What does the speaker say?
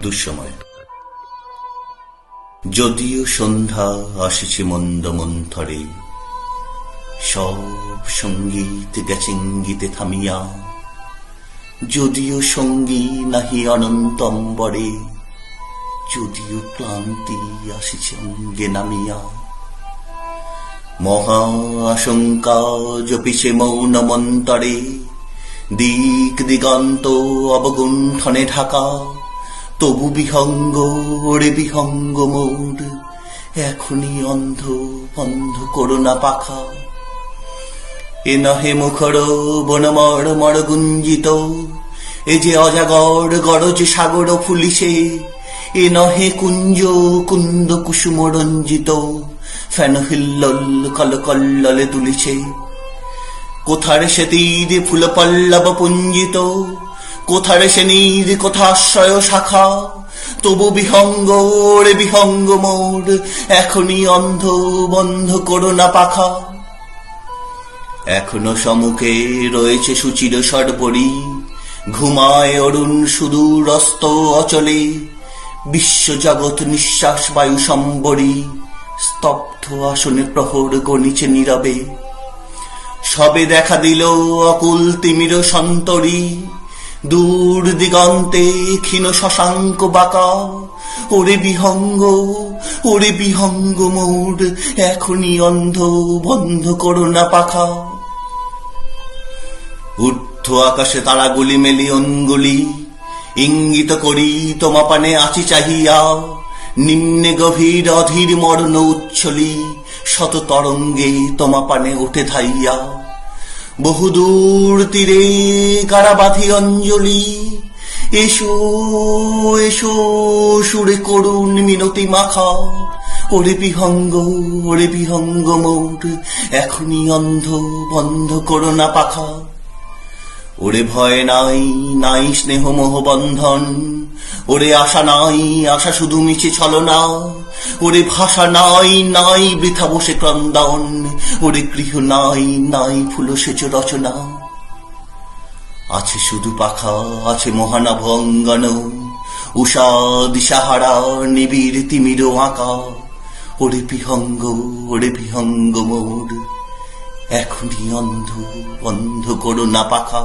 দুঃসময়। যদিও সন্ধ্যা আসিছে মন্দ মন্থরে, সব সঙ্গীত গেছে ইঙ্গিতে থামিয়া। যদিও সঙ্গী নাহি অনন্ত অম্বরে, যদিও ক্লান্তি আসিছে অঙ্গে নামিয়া। মহা আশঙ্কা জপিছে মৌন মন্তরে, দিক দিগন্ত অবগুণ্ঠনে ঢাকা। তবু বিহঙ্গ ওরে বিহঙ্গ মোর, এখনই অন্ধ বন্ধ করোনা পাখা। এ নহে মুখর বনমর মর গুঞ্জিত, এ যে অজাগর গরজ সাগর ফুলিছে। এ নহে কুঞ্জ কুন্দ কুসুম রঞ্জিত, ফেন হিল্লোল কলকল্ললে তুলিছে। কোথারে সে তীর ফুল পল্লব পুঞ্জিত, কোথারে সে নীর কোথাশ্রয় শাখা। তবু বিহঙ্গ রে বিহঙ্গ মোর, এখনই অন্ধ বন্ধ করোনা পাখা। এখনো সম্মুখে রয়েছে সুচির সর্বরী, ঘুমায় অরুণ সুদূর অস্ত অচলে। বিশ্বজগৎ নিঃশ্বাস বায়ু সম্বরী, স্তব্ধ আসনে প্রহর গণিছে নীরবে। সবে দেখা দিল অকুল তিমির সন্তরী, দূর দিগন্তে ক্ষীণ শশাঙ্ক বাঁকা। ওরে বিহঙ্গ মোর, এখনই অন্ধ বন্ধ করোনা পাখা। ঊর্ধ্ব আকাশে তারাগুলি মেলি অঙ্গুলি, ইঙ্গিত করি তোমা পানে আছি চাহিয়া। নিম্নে গভীর অধীর মরণ উচ্ছলি, শত তরঙ্গে তোমা পানে ওঠে ধাইয়া। বহুদূর তীরে কারা বাঁধি অঞ্জলি, এসো এসো সুরে করুণ মিনতি মাখা। ওরে বিহঙ্গ মোর, এখনই অন্ধ বন্ধ করোনা পাখা। ওরে ভয় নাই নাই স্নেহ মোহ বন্ধন, ওরে আশা নাই আশা শুধু মিছে ছলনা। ওরে ভাষা নাই নাই বৃথা বসে ক্রন্দন, ওরে গৃহ নাই নাই ফুল সেচ রচনা। আছে শুধু পাখা আছে মহানভ অঙ্গন, উষা দিশাহারা নিবিড় তিমির আঁকা। ওরে বিহঙ্গ মোর, এখনই অন্ধ বন্ধ করোনা পাখা।